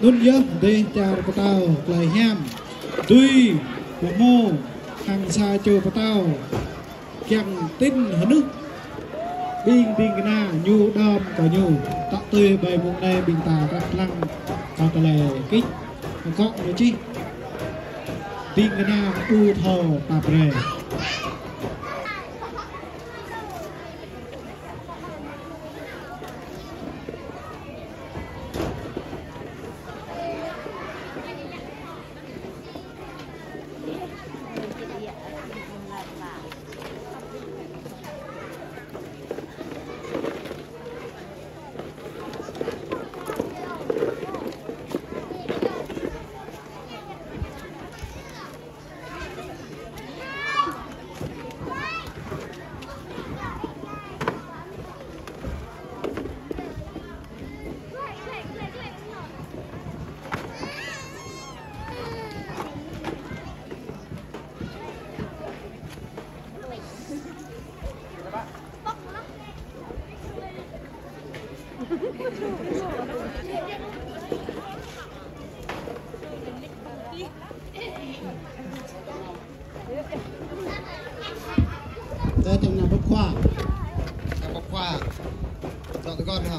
đun nhớ để chào bà tao lại hem tuy của mô hàng xa chờ bà tao chẳng tin hả nước biên biên cái na nhu đom cả nhu tạo tươi bày mục này bình tà các lăng có cái này kích có nữa chứ biên cái na u thò tạp rề tôi trong nhà bốc khoa chọn cái con hả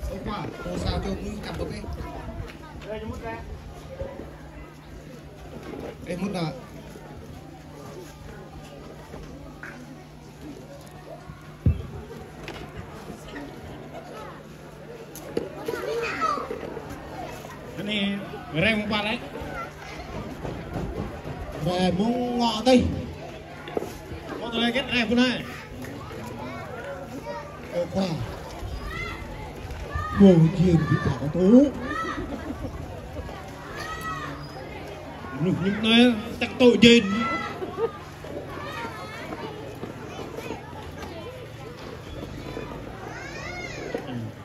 bốc khoa tôi sao choมึงcầm bốc đi đây cho mút ra đây mút nào cái này rèm một bạn đấy về muốn ngọ đây có tôi kết rèm con này bốc khoa ngồi thiền bị thả có tố những nơi chắc tội trên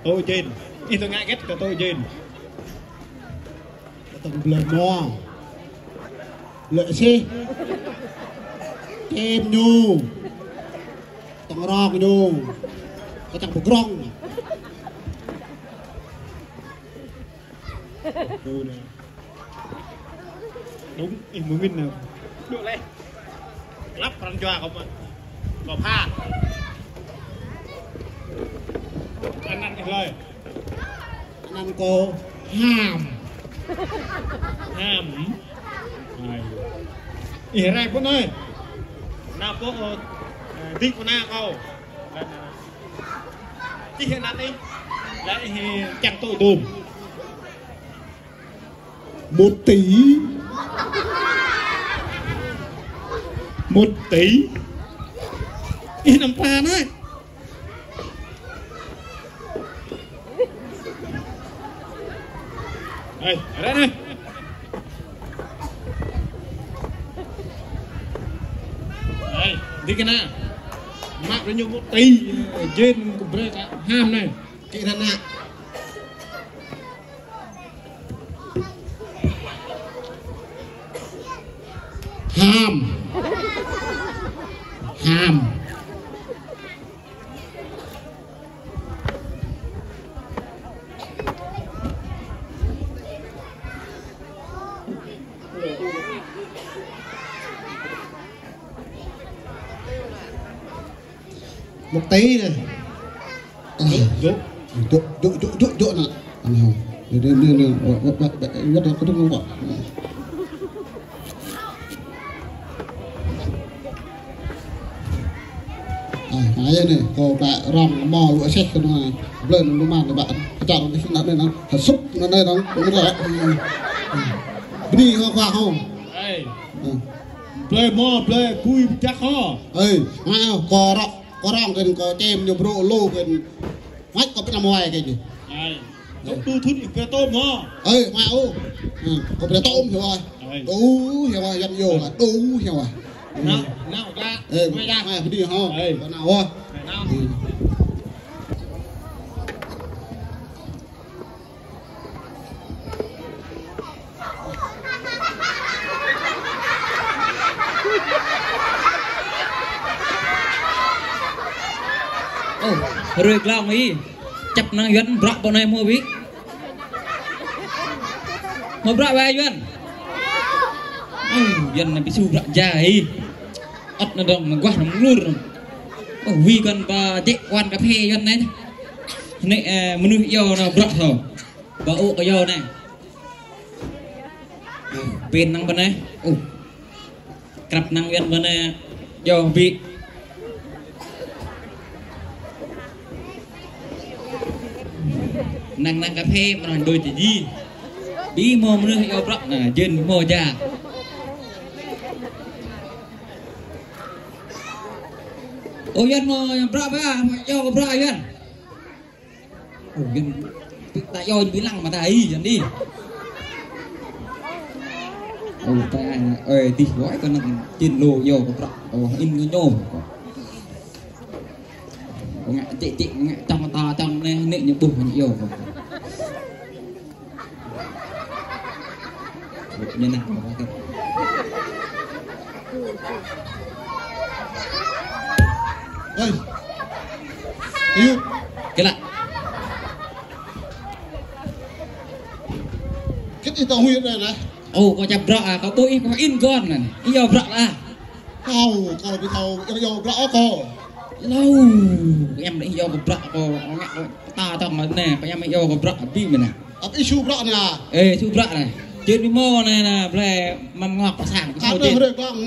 tôi trên ít tôi ngại kết cả tôi trên tầm lời mò lợi xe em nhu tầng rong nhu cái thằng bục rong tôi này đúng em muốn mình nào được lên lắp răng choa không ạ có pha anh ăn cái lời anh ăn cô hàm này ỉ ra con ơi nào có đi con na không tí hiện ăn đi lại chẳng tội đùm 1 tỷ 1 tỷ ít nằm ta đấy đây ở đây này đây đi cái nào mạc nó nhiều 1 tỷ trên cục rê cả ham này chị thân ạ hàm một tí này dỗ chỗ nè anh hồng đưa rất là có thức không bỏ hãy này cô đã rong mò lụa xét cho nó lên nó mang cho bạn chọn cái nó đây nó thật xúc nó đây nó cũng lẹ đi qua không đây play more play cùi chắc ho ơi nào có rong cái có chém nhiều pro lô cái mắt có biết làm ngoài cái gì đây nó tu thút cái tôm ho ơi mà ô có biết tôm hiểu rồi đủ hiểu rồi dân vô là đủ hiểu rồi nào ra mày ra mày phải đi ho nào thôi nào rồi lao mấy chập năng dân bọ bọn này mua biết một bọ về dân dân này bị su bọ dài ớt nó đồng mình quá nó luôn rồi vì cần bà chạy quan cà phê dân đấy này mình nuôi yêu nào bọ thôi bà ô cái yêu này bên năng bên này cặp năng dân bên này do vị năng năng cà phê mà đôi chỉ gì bí mô nước yêu rộng là trên mô cha ô dân mô bra ba cho có bra dân ô dân tại do bí lăng mà thầy dân đi ô tay anh ơi tí gói con năng trên lô vô có rộng ô in cái nhôm ngạ chị ngạ trong to trong này nệ những bụng nhiều như nào ơi yêu cái lại cái gì tao huyết này này ô có chập rõ à có tôi có in con này yêu rõ à câu bị thầu yêu rõ cô lâu em lại yêu có rõ cô ta trong mà nè có em yêu có rõ đi mình nè ấp issue rõ nè ê chú rõ này trên cái mô này là về mầm ngọt có sảng cái sao đây con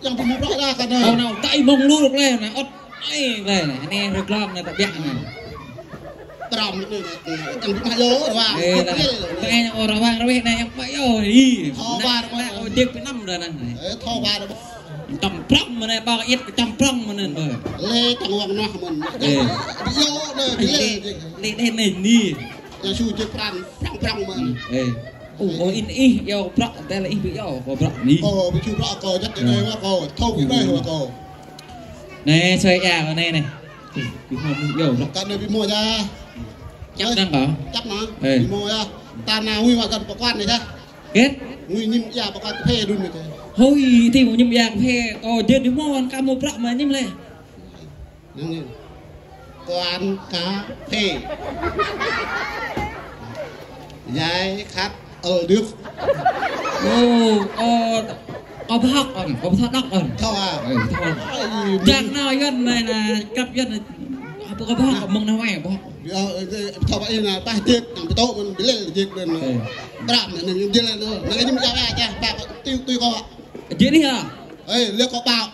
yang cũng rõ ra cả đời ô nào tay mông luôn được lên này ớt ấy về này anh em được lom này tập dạng này trầm này chẳng biết nhớ rồi ba ê là cái anh ở vang nó biết này em phải rồi đi thò ba nó tiếp cái năm rồi này thò ba rồi trăm prong mà này bao ít trăm prong mà này rồi lê tầng hoàng nó mình vô đây lê đây này đi nhà su chơi prong mà ô in ý yêu prong đây là in bị yêu có prong đi bị chu prong cô chắc cái này quá cô thâu cái đây rồi cô này xoay à vào này này bị không yêu prong cái này bị mua ra chắc đang có chắc nó bị mua ra ta nào nguy mà gần bảo quan này ra kết nguy nhưng ya bảo quan phê đun này hôi thì một nhâm vàng phê còn trên cái món cá mô prong mà nhâm lên quán cà phê dài khách ở được có bác còn có thoát đốc còn thôi à chẳng nào dân này là cặp dân có bác mong nào ai bác thôi vậy là ta tiết chẳng bị tốt mình bị lên việc rồi đạm này mình đi lên rồi cái gì mình giao ra cha bà tiêu tùy co chuyện đi hả ơi liếc có bao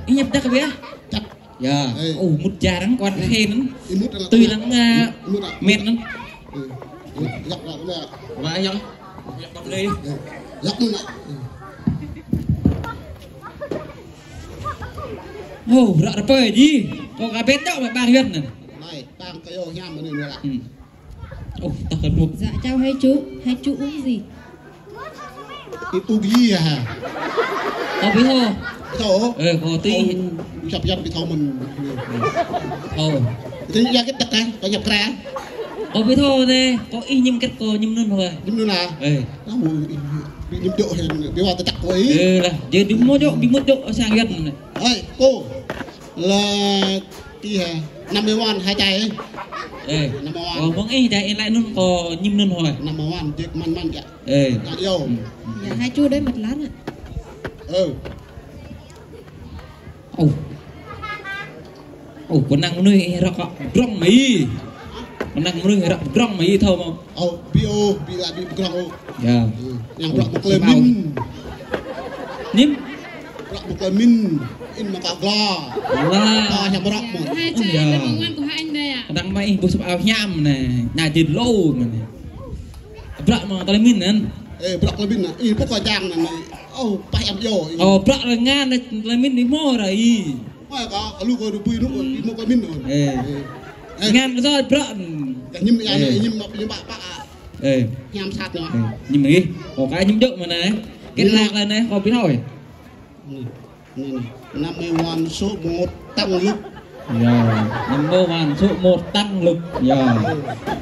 nhập chắc cái bé chặt dạ một già đắng con thêm tùy lắm mệt lắm dọc lại cái và dọc dọc đi dọc luôn lại ô rõ rồi gì có cả bếp đâu mà bang dân này bang cái ô nhám mà này nữa lại ô tao cần một dạ chào hai chú uống gì cái ugi à tao biết thôi thổ có tí chập dân bị thầu mình thì ra cái tật này có nhập ra có biết thôi thế có y nhưng kết cô nhưng luôn rồi nhưng nữa là nó mùi bị nhâm độ thì bây giờ tôi chặt cô ấy là giờ đi mua độ sang dân này ơi cô là cái hè 51 hai chai ấy vâng ấy đây lại luôn có nhâm luôn rồi 51 chiếc man cả đã yêu dạ hai chú đấy một lát ạ có năng nuôi rong mì con năng nuôi rong mì thôi mà bio bị lại bị rong dạ yang rong một lời min ním rong một lời min in mà cào gò to nhầm rong một hai chai là món ăn của hai anh đây ạ đang may bút sập áo nhám này nhà tiền lâu mà này rong mà tao min nên rong lời min này bút coi giang này phải em vô rong là ngan là min đi mua rồi có lu có bùi lúc đi mua coi min rồi ngan do rong nhưng bạn nhám sát nữa nhưng mà có cái nhím đậu mà này kết lạc lên này có biết hỏi 51 số 1 tăng lực number 1 số 1 tăng lực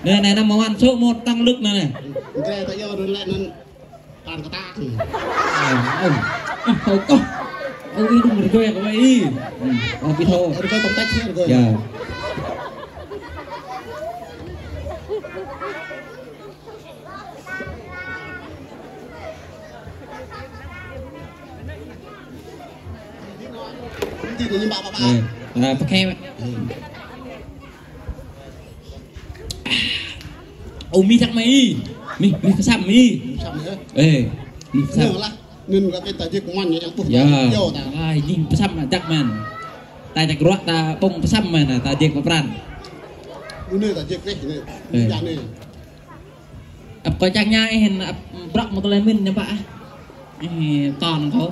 đây này number 1 số 1 tăng lực này cái ta vô rồi lại nên toàn cái ta ông đi đừng quê của mày đi biết thôi coi công tác hết rồi thì tự nhiên bạ là bậc em mi thằng mày mi phải sắm mi xong nữa ê mi phải sắm nữa là nên là cái tài chính của mình vậy cũng dạ nhiều ta ai nhìn phải sắm là chắc man tai chắc rót ta bông phải sắm mà ta tiền của brand nơi tài chính đấy nhà này ập coi chắc nha hình ập brock một lên mình nha bạn toànเขา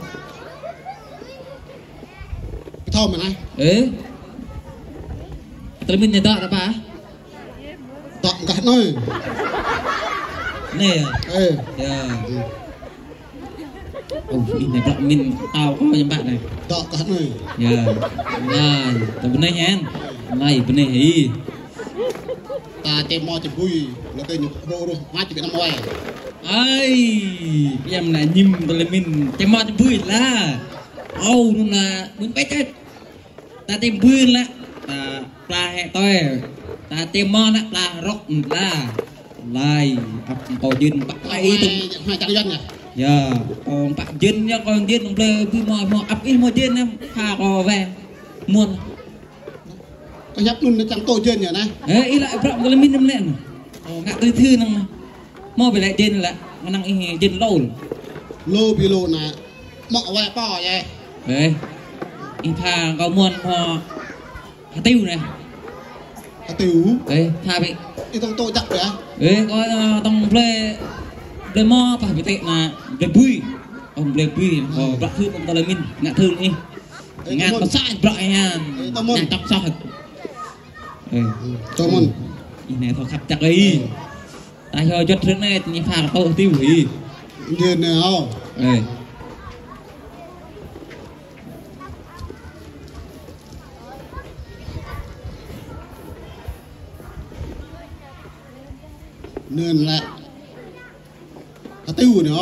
thơm mà này tôi mình nhận đó bà tọt cả nơi nè dạ ini brock mình tao có những bạn này tọt cả nơi dạ này tôi bên đây nha này bên đây hì ta chơi mò chơi vui nó cây nhục rô rô má chỉ bị năm ngoài ai em là nhìm tôi là mình chơi mò chơi vui là ô luôn là muốn bé chết ta tìm vui là ta pla hẹ tôi ta tìm mò là pla rock là lại còn dinh bắt tay tung 200 dân nè giờ còn bạn dinh nhá còn dinh ông lê vui mò ấp in mò dinh em pha cò về muôn có nhấp luôn nó chẳng tôi chơi nhỉ này ý lại bọng cái mình năm lẹn ngã tới thư năng mò về lại dinh là năng dinh lâu lô bị lô nè mọ về bò vậy đấy in pha có muôn mò tiêu này tiểu đấy pha bị đi tông tôi chặt vậy đấy có tông play mò phải bị tệ là play bui ông play bui có bạc thư ông ta là mình ngã thư đi ngã có sai bạc nha ngã tóc sao cho mình này thọ khắp chặt đi ta cho chốt thứ này như pha là tôi tiêu hủy nhìn nào nên là tiêu nữa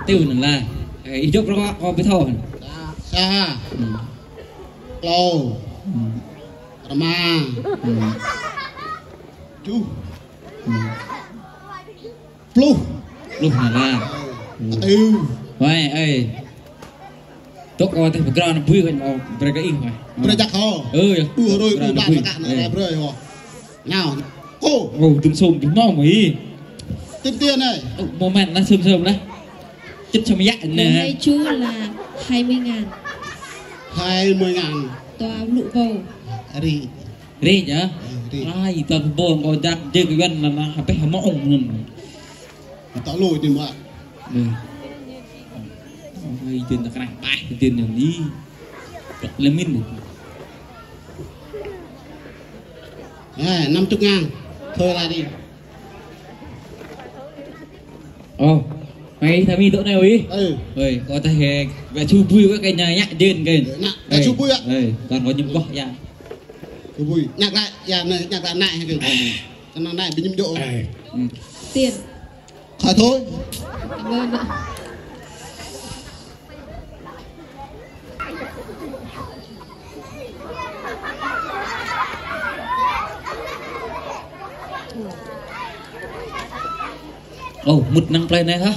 tiêu là ý chốt nó có cái thầu xa lâu mà chú lu lúc là tiêu vậy ơi tốt coi thì phải nó vui cái màu về cái in rồi bây giờ khó rồi bạn là cạn này rồi hả nào cô từng sùng chúng nó mới tiền này moment nó sớm đấy chết cho mày dạy nè hai chú là 20.000 20.000 tòa lụ bầu đi nhá ai tao buồn còn đặt chơi cái gần là phải hầm mộng tao lùi thì mà ai tiền là cái này bài tiền là đi lên min 50.000 thôi là đi mày thằng mi chỗ nào ý có thể về chu vui với cái nhà nhạc trên kìa chu vui ạ còn có những bọ ra chu vui nhạc lại này hay kìa cái này bị nhiễm độ tiền khỏi thôi cảm ơn ạ một năng play này hả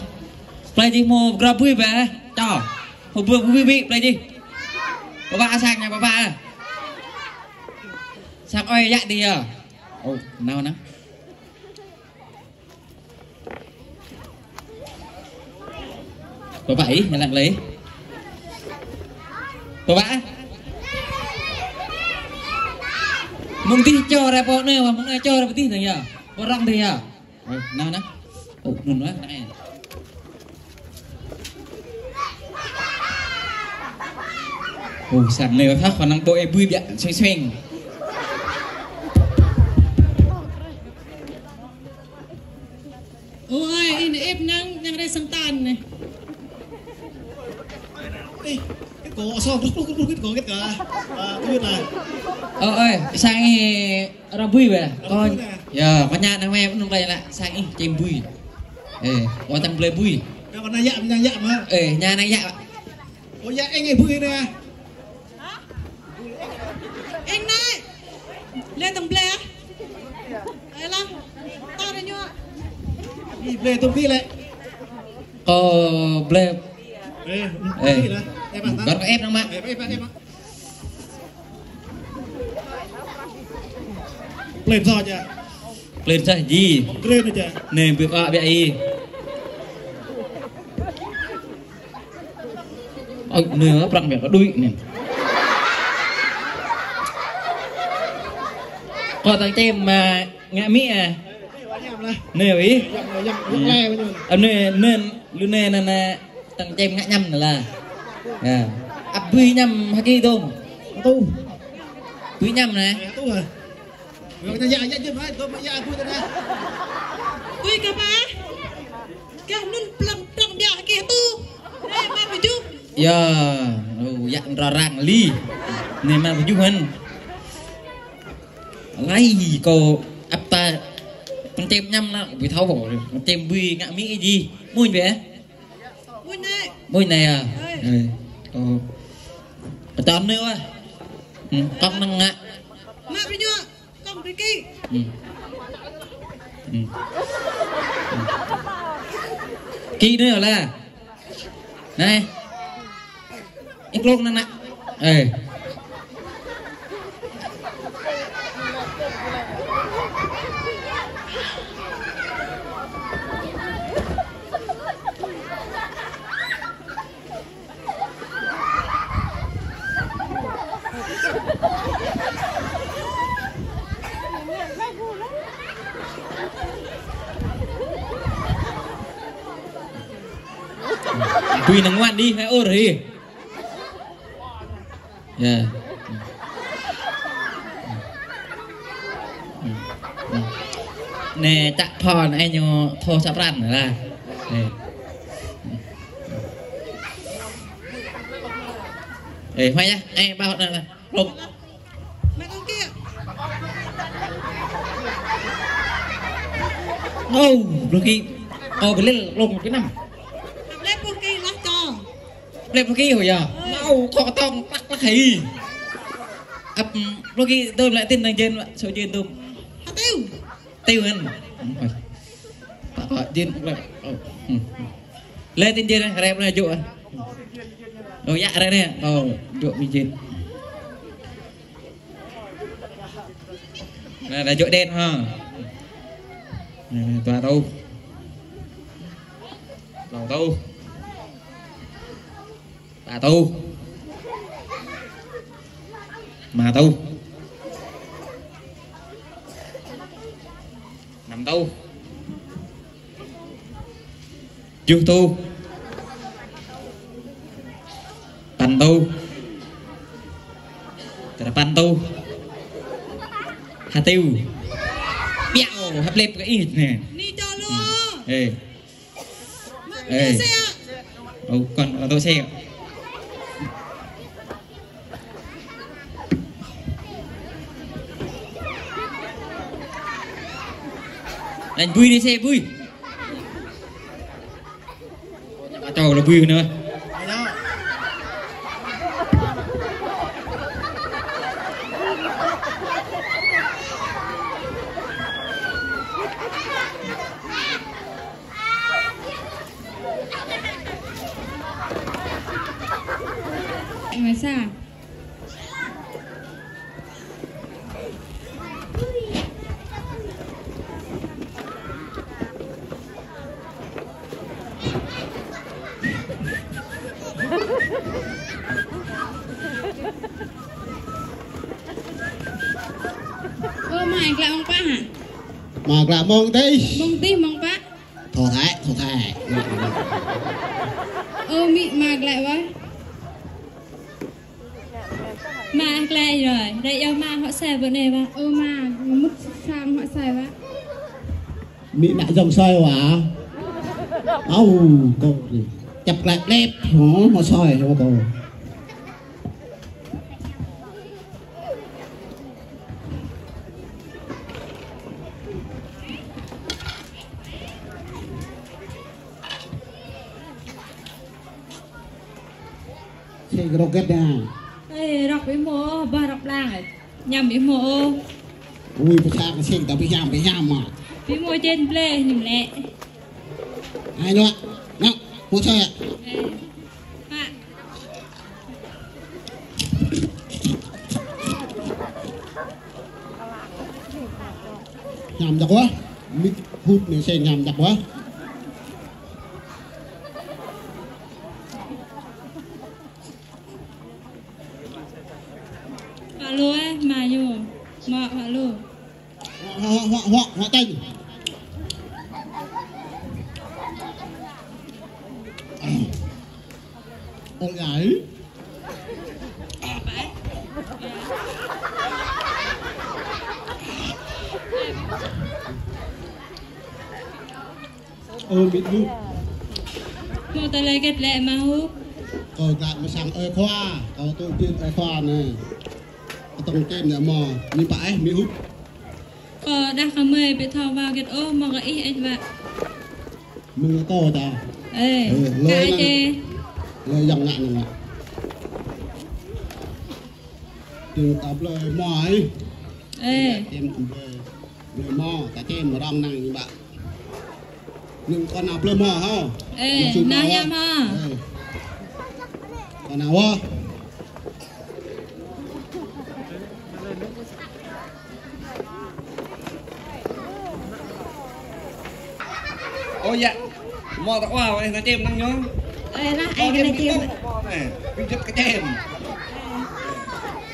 play đi mua grab vui về cho một vừa vui bị play đi bà sang nhà bà sang ơi dạy đi à nào nè bà bảy nhà lặng lấy bà bả mong tí cho ra bọn này mà mong ai cho ra tí này nhở bà răng thì à nào nè đừng nói này sẵn này phát khả năng tôi em vui biện xoay ôi in ép năng đây sang tàn này có sao lúc có cái cả biết là ơi sang ra vui về con giờ có nhà em cũng đây lại sang trên vui có tâm play vui còn này dạm hả nhà này dạm dạ anh ấy vui nè anh này lên tầng play á lắm to đấy nhá đi về tung đi lại ble ê Ê. đi là em bạn còn ép nó mà em lên rồi chưa lên sao gì lên rồi chưa nè việc ọ vậy ôi nửa bằng việc nó đuôi nè có thằng tem mà ngã mỹ à nè ý nên lu nè nè thằng tem ngã nhầm là ấp bươi nhầm haki tôm tu bươi nhầm này tu rồi rồi dạ dạ chứ phải tôi mà dạ tôi đây ui cả ba cái nun plong plong dia kia tu đây mà phải chú ya dặn rõ ràng ly nè mà phải chú hình lấy cô ấp ta con tem nhầm là bị tháo bỏ rồi con tem bươi ngã mỹ cái gì mùi vậy mùi này à chọn nữa con năng ngạ mà phải nhá con cái kia kỹ nữa là này ít lúc năng nặng Quy năng ngoan đi hay ô rồi yeah. Nè chặt thòn anh nhо thô sắp rắn là ê hoài nhá anh bao này là lục mẹ con kia ô rồi khi ô phải lên lục một cái năm lên con kia lắc cho lên một cái hồi giờ đâu thọ tông tắc tắc hì ấp đôi khi tôi lại tin đằng trên số trên tôi tiêu tiêu anh trên lên tin trên này em này dụ rồi dạ đây nè dụ bên trên này là dụ đen ha tòa đâu đầu tu bà tu mà tu nằm tu chưa tu pan tu là pan tu hà tiêu béo hấp lép cái ít nè đi cho luôn ê ê còn tôi xe anh vui đi xe vui trò là vui nữa mà sao ô mày lại ông ba hả mà là mong tí mong ba thổ thái ô mị mạc lại vậy mạc lại rồi đây yêu ma họ xài vấn đề ba ô ma mức sang họ xài ba mỹ nạ dòng xoay hả âu cô chập lại đẹp họ xoay cho cô cái rocket nha ê đọc với mô ba đọc lang nhầm với mô ui bữa cha cái xin tao bị nhám mà Vì mua trên ple nhầm lẹ. ai nữa nào mua chơi ạ Hạ. nhám chặt quá mít hút này xe nhám chặt quá Hạ lô ấy, mà nhô. Mọ hạ lô. họ tay ôi ấy Bãi. bị hút Mua ta lấy kết lẹ mà hút. rồi lại mà sang ơi khoa tôi tiên ơi khoa này tông kem nhà mò mi bãi mi hút Đã khá mời bị thao vào kết ô mà gãy ấy vậy. mình là to ta Ê, lôi cái lên. chê. lời dòng ngạn này từ tập lời mò ấy Ê, kem lời mò cả kem mà đong năng như bạn nhưng con nào lời mò không ê, na nham ha. còn nào không Ôi dạ, mò tao qua vậy, nó chém năng nhớ. Ê, ra ai cái này tiêm. Mò này, cái chất cái chém.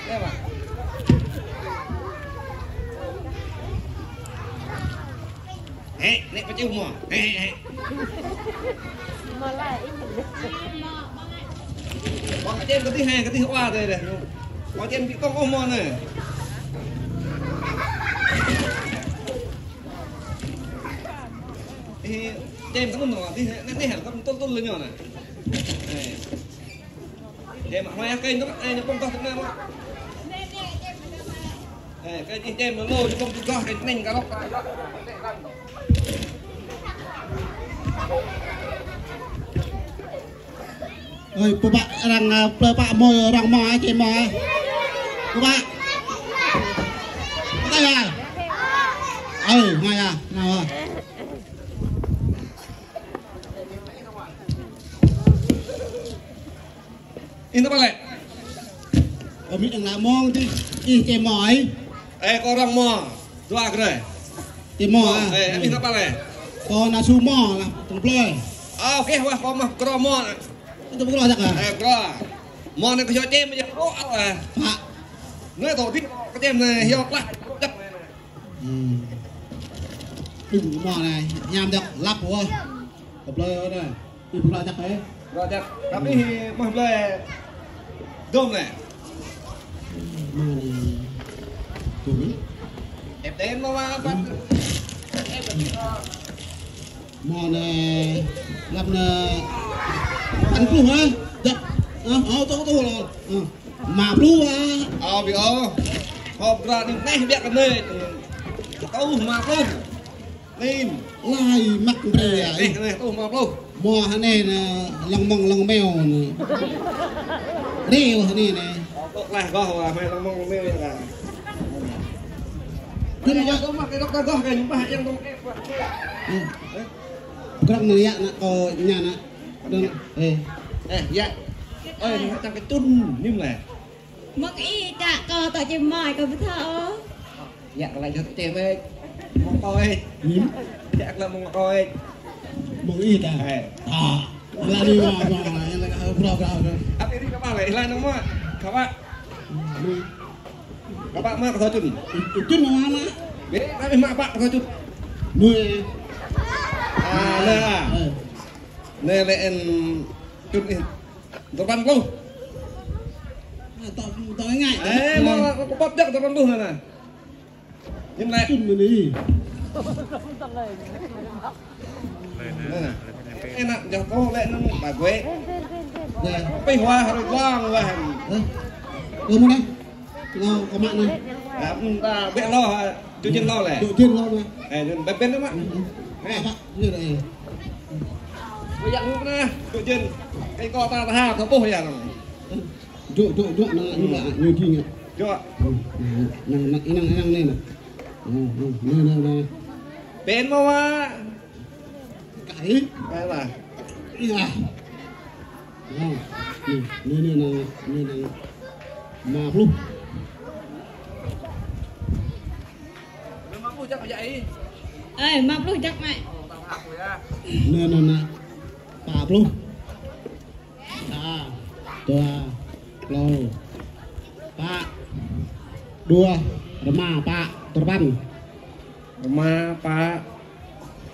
Đây mà. Ê, này có chịu mò. Ê. Mò cái chém cái thứ hai, cái thứ ba đây này. Mò chém bị con ôm mò này. Chém cái nó cái hẳn con tốt lên nhỏ này. Chém mà hoa cây nó nó con to thế nào mà. Cái chém nó lôi con to cái nành cả lóc. ơi cô bạn rằng bạn mồi rằng mò trên mò cô bạn đây à ngay à nào à In nó bao lệ. ở mỹ đừng làm mong đi trên mò ấy Ê có răng mò. Doa cái này. trên mò à Ê in nó bao lệ. còn là su mò là tổng plei Ok wah có mà có mò này. itu bukan ada kan Ê có. Mò này có cho chém bây giờ có à. pak Nói tổ thích cái chém này hiu lại. Chắc. đừng mò này nham được lắp của tổng plei đây đi bukan chắc đấy Rồi chắc. Tapi mah boleh. Dom này. mò này tuổi Em đến mà bắt. mò này làm ăn luôn hả dạ tôi là mà luôn à Bị họp ra đi ngay biết cái này. Tao mà luôn. Lên. lai mắc bè Đây cái này tao mà luôn. mò hắn này là lòng mèo này đeo hắn này này Là có mày nó mong mê là. thế Cái này có mà cái đó có cái những bài yang không em. cái này ạ có nhà nè đơn ê Dạ. Ơi nó trong cái chun nhưng mà Mất ý cả co tao chim mỏi có biết thở. dạ lại cho chém ấy. Mong coi. nhím Dạ là mong coi. mong ít à là đi vào này là bravo Apa ini các bạn lại lại nó mà các bạn mà có chun. chút nó mà Biết tapi mak pak có chun. nuôi Nè lên chun đi. Tao ban luôn. tao ngại Ê mà có bắp chắc tao ban luôn này nè. Nhưng lại chút mình đi enak jangan kau lek nang bagus. đây Pi hoa harus quang wah. muốn đây nào có mạng này Ta biết lo chú chân lo lẹ. đội tiên lo này Bên bên đó mà. như này Bây giờ luôn nè, chú chân. Cái co ta ha thằng bố ya rồi. chỗ nó như là nhiều khi nhỉ Chưa. năng này nè nè bên mà cái cái là nè mà luôn mình mắm chắc vậy ê mập luôn chắc mày nè bà luôn tua lâu pak dua remah pak terban mà pa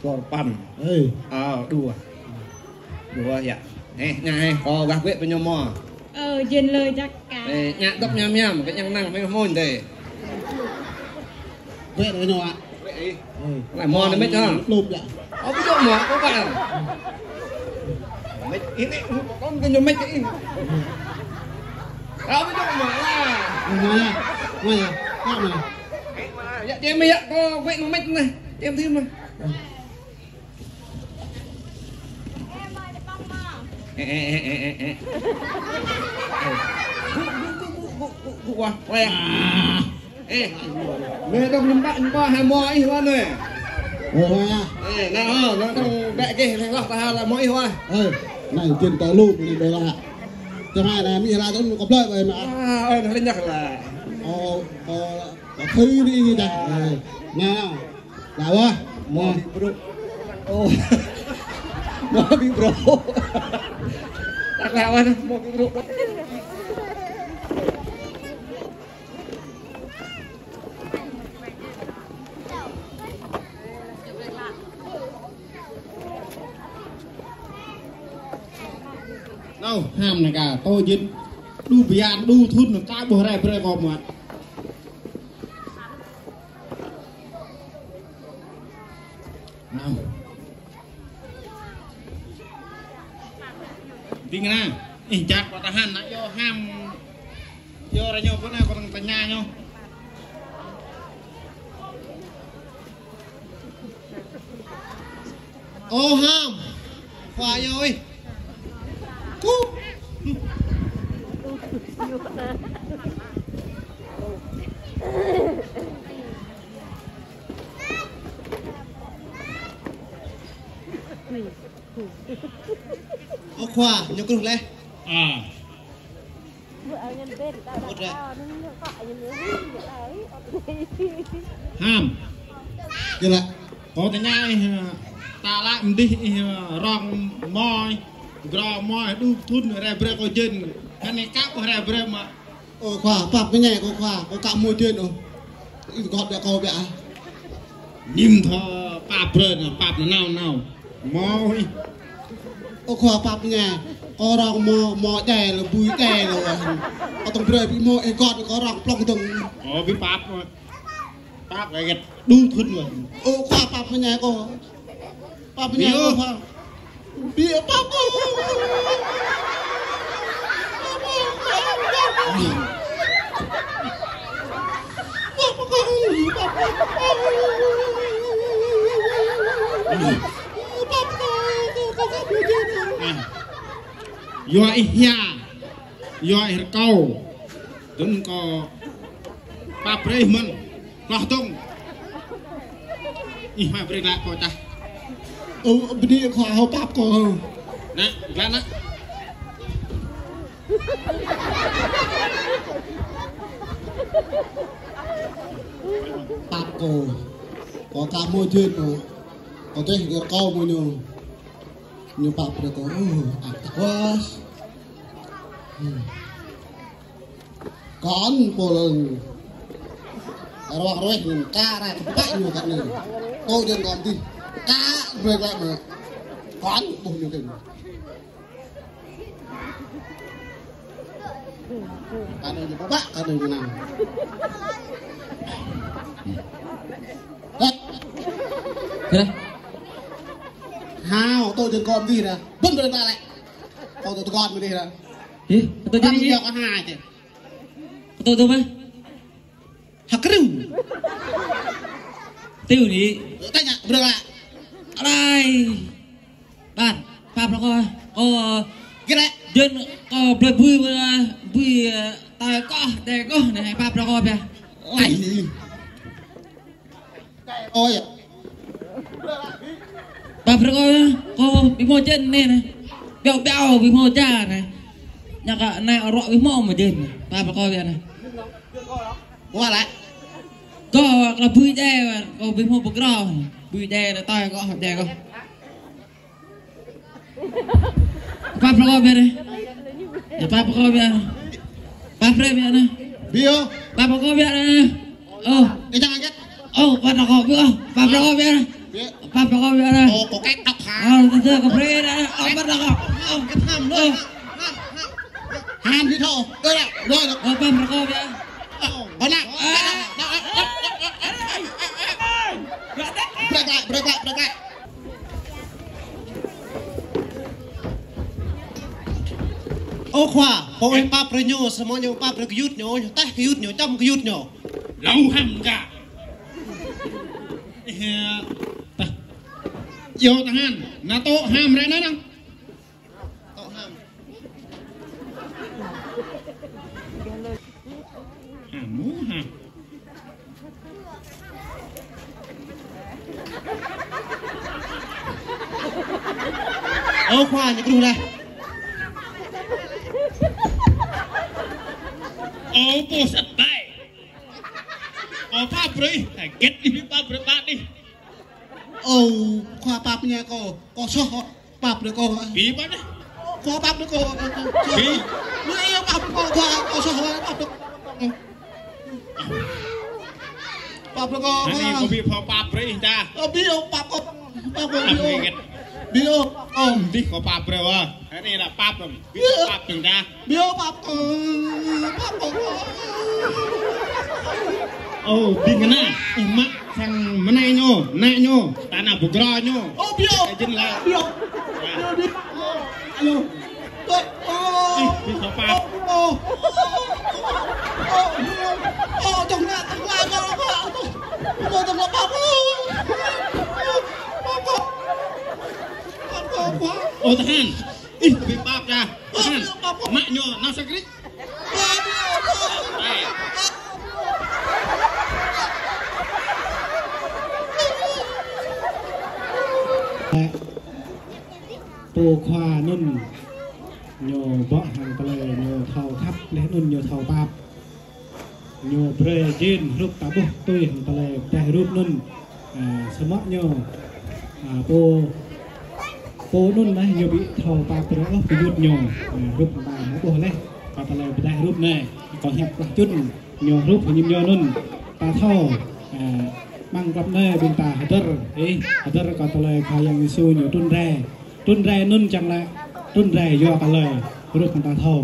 korban dua ya nhai có gác vết bên nhau mò trên lời chắc cả nhạc tóc nham cái nhang năng mấy môn thế vậy đấy nhau ạ lại mò nó mấy cho lùm vậy ví dụ mò có bạn mấy ít con cái nhau mấy cái đó ví dụ mò là ngoài này dạ em mấy ạ có vậy nó mấy này em thêm mà qua quay người ta nhắm bạn qua hai mò ấy hoa này nào nó không đại cái thằng lọc ta là mỗi hoa này trên tàu lụm này đây là cho hai là mỹ là tôi có lợi vậy mà nó lên nhắc là thấy đi như này nào là quá mò bị bro tak lawan mau bị bro đâu ham này cả tôi dính đu bian đu thun nó cá bò rai bơi gom mặt nào đi nghe nè in chặt vào tahan nãy do ham do ra nhau bữa nay còn tận nhà nhau ô ham khoa rồi cú ô khoa nhớ cái lên ham vậy là có cái nhai ta lại đi rong mồi gò mồi đu thun ở đây bơi coi chân cái này cáp ở đây bơi mà ô khoa phạm cái này có cạm môi chân không gọt để coi vậy nhìn thò pap bơi là pap là nào mồi ô khoa pap nhà có rong mò đè là bùi đè là ở tầng bơi bị mồi gọt có rong plong tầng bị pap cái gật đu thun rồi ô khoa pap cái nhà có pap cái nhà có bia pap Yoi kau đừng có ba pre mình lo tung ih mai pre lại coi ta bên đi khoa học bắp cô nè gan á bắp cô có cả môi chuyên rồi có cái gì câu môi nhiều như bắp được có quá con cô lần rồi rồi mình ca ra cái nhiều cái này tôi đừng còn gì ca về lại mà con bao nhiêu cái này có bác cái này nào Thế hao tôi đừng còn gì nè vẫn được ta lại tôi con mới đi nè tôi đi đi có hai thì tôi mấy hắc rưu tiêu đi tay nhặt được lại ở đây bạn phạm nó coi cái này dân bơi vui tài có để có này phạm nó coi kìa này ôi bà phải coi bị mồ chân nè này béo béo bị mồ cha này nhà cả này ở rọ bị mồ mà chân bà phải coi này qua lại có là bùi đè mà có bị mồ bực rò bùi đè là tay có hạt đè không bà phải coi này bà phải coi này bà phải coi này bio bà phải coi này cái thằng chết bà phải coi biết không bà phải coi biết này bà phải coi biết này có cái tóc hả tôi có phải này bà phải coi cái tham nữa ham đi thôi đây này rồi bà phải coi biết hồi nào break lại ô khoa có em ba pre nhô sao mà nhô ba pre cái yút nhô tay cái yút nhô trong cái yút nhô lâu hầm cả vô thằng han na to ham ra nó đang to ham hàm mú hàm ô khoa những cái đồ này ô cô sạch tay ô pháp rồi kết đi pháp rồi bạn đi ô khoa pap nha cô số pap được cô bí bắt đấy khoa pap được cô bí nữa yêu pap khoa cô số pap được pap được cô anh em có bị phao pháp rồi ta bio pap cô pap cô làm gì bio đi có pháp rồi à cái này là pháp rồi pháp từng ta bio pap cô ô đi cái này mắt thằng mà này nhô nè nhô ta nào bục rò nhô ô bio cái chân là bio đi alo đi có pháp trong nhà trong là pap ô thằng han ít bị pháp ra thằng mẹ nhô nó sẽ rítปูควานุ่นโยเบาะหางทะเลโยเท่าทับและนุ่นโยเท่าปาบโยเปรย์ยืนรูปตาบุตุยหางทะเลแต่รูปนุ่นสมะโยปูนุ่นนะโยบิเท่าปาบไปแล้วก็ไปยุดโยรูปตาหางปูเลยปาทะเลไปได้รูปแน่ก่อนเห็บกระจุดโยรูปหิมโยนุ่นตาเท่ามังกับเน่บินตาฮัตเตอร์ฮัตเตอร์ก่อนทะเลพายังมิซูโยตุนแร่นุ่นจังละตุนแร่ยอกันเลยรูปพันตาเท่า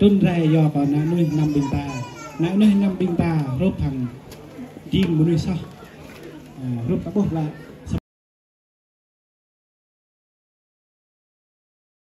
ตุนแร่ยอก่อนนะนุ่ยนำบินตานะนุ่ยนำบินตารูปพันยิงมุนุยซะรูปตะบุกละ